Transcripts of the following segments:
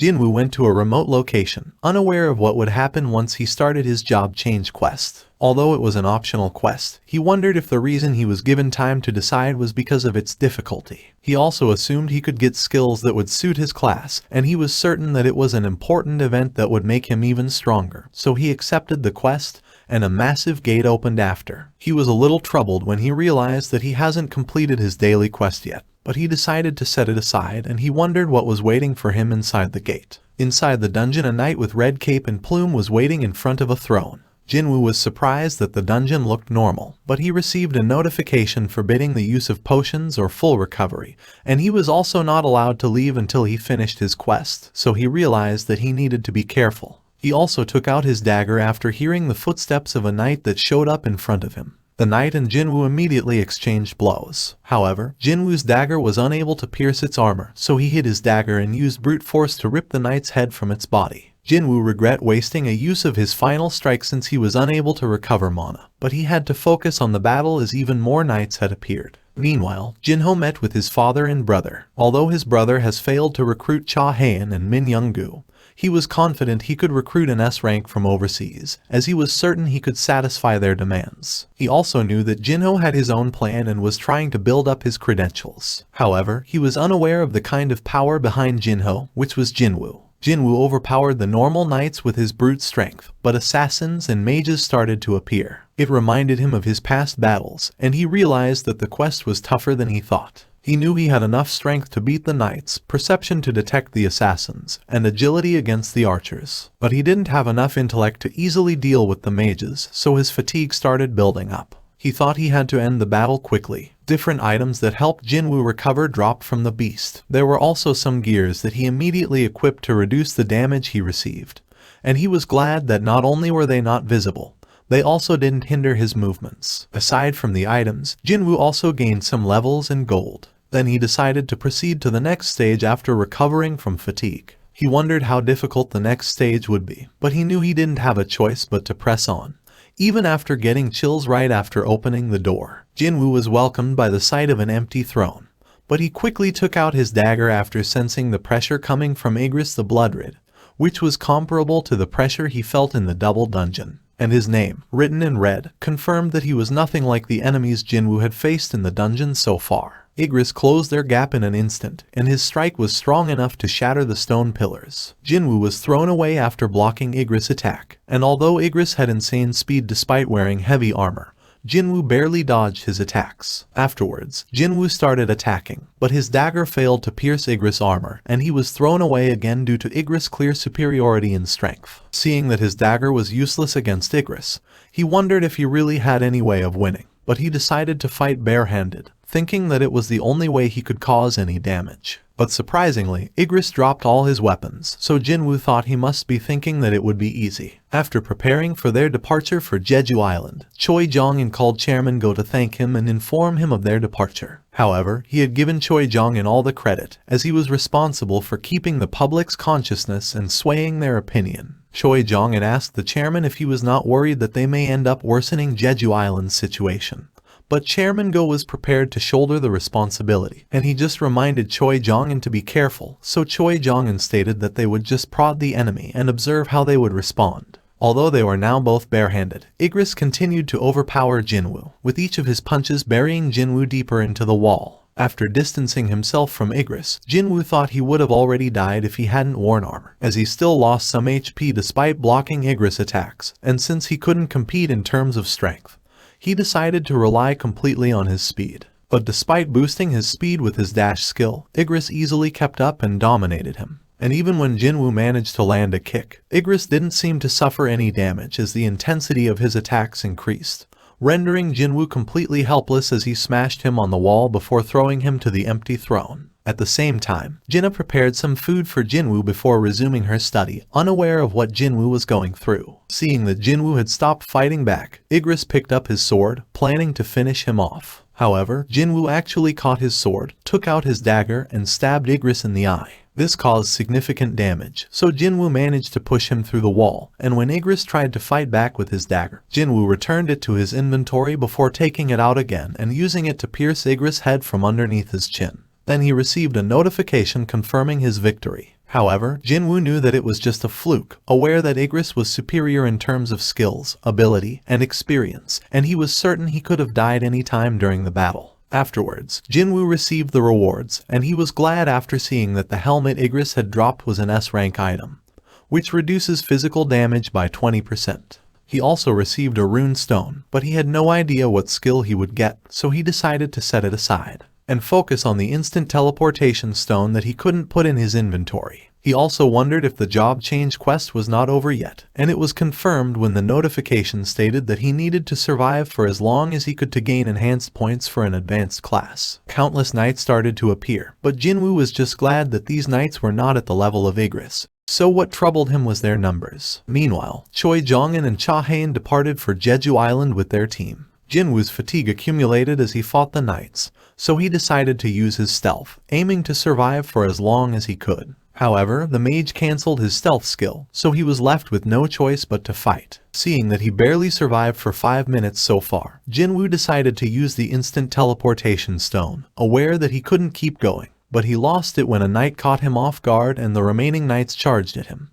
Jin-Woo went to a remote location, unaware of what would happen once he started his job change quest. Although it was an optional quest, he wondered if the reason he was given time to decide was because of its difficulty. He also assumed he could get skills that would suit his class, and he was certain that it was an important event that would make him even stronger. So he accepted the quest, and a massive gate opened after. He was a little troubled when he realized that he hasn't completed his daily quest yet, but he decided to set it aside, and he wondered what was waiting for him inside the gate. Inside the dungeon, a knight with red cape and plume was waiting in front of a throne. Jinwoo was surprised that the dungeon looked normal, but he received a notification forbidding the use of potions or full recovery, and he was also not allowed to leave until he finished his quest, so he realized that he needed to be careful. He also took out his dagger after hearing the footsteps of a knight that showed up in front of him. The knight and Jinwoo immediately exchanged blows. However, Jinwoo's dagger was unable to pierce its armor, so he hid his dagger and used brute force to rip the knight's head from its body. Jinwoo regret wasting a use of his final strike since he was unable to recover mana, but he had to focus on the battle as even more knights had appeared. Meanwhile, Jinho met with his father and brother. Although his brother has failed to recruit Cha Hayan and Min Young-gu, he was confident he could recruit an S rank from overseas, as he was certain he could satisfy their demands. He also knew that Jinho had his own plan and was trying to build up his credentials. However, he was unaware of the kind of power behind Jinho, which was Jinwoo. Jinwoo overpowered the normal knights with his brute strength, but assassins and mages started to appear. It reminded him of his past battles, and he realized that the quest was tougher than he thought. He knew he had enough strength to beat the knights, perception to detect the assassins, and agility against the archers. But he didn't have enough intellect to easily deal with the mages, so his fatigue started building up. He thought he had to end the battle quickly. Different items that helped Jinwoo recover dropped from the beast. There were also some gears that he immediately equipped to reduce the damage he received. And he was glad that not only were they not visible, they also didn't hinder his movements. Aside from the items, Jinwoo also gained some levels and gold. Then he decided to proceed to the next stage after recovering from fatigue. He wondered how difficult the next stage would be, but he knew he didn't have a choice but to press on. Even after getting chills right after opening the door, Jinwoo was welcomed by the sight of an empty throne. But he quickly took out his dagger after sensing the pressure coming from Igris the Bloodred, which was comparable to the pressure he felt in the double dungeon. And his name, written in red, confirmed that he was nothing like the enemies Jinwoo had faced in the dungeon so far. Igris closed their gap in an instant, and his strike was strong enough to shatter the stone pillars. Jinwoo was thrown away after blocking Igris' attack, and although Igris had insane speed despite wearing heavy armor, Jinwoo barely dodged his attacks. Afterwards, Jinwoo started attacking, but his dagger failed to pierce Igris' armor, and he was thrown away again due to Igris' clear superiority in strength. Seeing that his dagger was useless against Igris, he wondered if he really had any way of winning, but he decided to fight barehanded, thinking that it was the only way he could cause any damage. But surprisingly, Igris dropped all his weapons, so Jinwoo thought he must be thinking that it would be easy. After preparing for their departure for Jedu Island, Choi Jong-in called Chairman Go to thank him and inform him of their departure. However, he had given Choi Jong-in all the credit, as he was responsible for keeping the public's consciousness and swaying their opinion. Choi Jong-in asked the chairman if he was not worried that they may end up worsening Jeju Island's situation. But Chairman Go was prepared to shoulder the responsibility, and he just reminded Choi Jong-in to be careful, so Choi Jong-in stated that they would just prod the enemy and observe how they would respond. Although they were now both barehanded, Igris continued to overpower Jinwoo, with each of his punches burying Jinwoo deeper into the wall. After distancing himself from Igris, Jinwoo thought he would have already died if he hadn't worn armor, as he still lost some HP despite blocking Igris' attacks, and since he couldn't compete in terms of strength, he decided to rely completely on his speed. But despite boosting his speed with his dash skill, Igris easily kept up and dominated him. And even when Jinwoo managed to land a kick, Igris didn't seem to suffer any damage as the intensity of his attacks increased, rendering Jinwoo completely helpless as he smashed him on the wall before throwing him to the empty throne. At the same time, Jinna prepared some food for Jinwoo before resuming her study, unaware of what Jinwoo was going through. Seeing that Jinwoo had stopped fighting back, Igris picked up his sword, planning to finish him off. However, Jinwoo actually caught his sword, took out his dagger, and stabbed Igris in the eye. This caused significant damage, so Jinwoo managed to push him through the wall, and when Igris tried to fight back with his dagger, Jinwoo returned it to his inventory before taking it out again and using it to pierce Igris' head from underneath his chin. Then he received a notification confirming his victory. However, Jin-Woo knew that it was just a fluke, aware that Igris was superior in terms of skills, ability, and experience, and he was certain he could have died any time during the battle. Afterwards, Jin-Woo received the rewards, and he was glad after seeing that the helmet Igris had dropped was an S-rank item, which reduces physical damage by 20%. He also received a rune stone, but he had no idea what skill he would get, so he decided to set it aside and focus on the instant teleportation stone that he couldn't put in his inventory. He also wondered if the job change quest was not over yet, and it was confirmed when the notification stated that he needed to survive for as long as he could to gain enhanced points for an advanced class. Countless knights started to appear, but Jin-Woo was just glad that these knights were not at the level of Igris. So what troubled him was their numbers. Meanwhile, Choi Jong-un and Cha Hain departed for Jeju Island with their team. Jin-Woo's fatigue accumulated as he fought the knights, so he decided to use his stealth, aiming to survive for as long as he could. However, the mage cancelled his stealth skill, so he was left with no choice but to fight. Seeing that he barely survived for 5 minutes so far, Jin-Woo decided to use the instant teleportation stone, aware that he couldn't keep going. But he lost it when a knight caught him off guard and the remaining knights charged at him.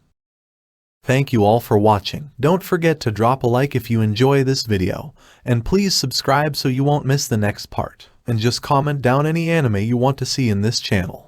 Thank you all for watching. Don't forget to drop a like if you enjoy this video, and please subscribe so you won't miss the next part. And just comment down any anime you want to see in this channel.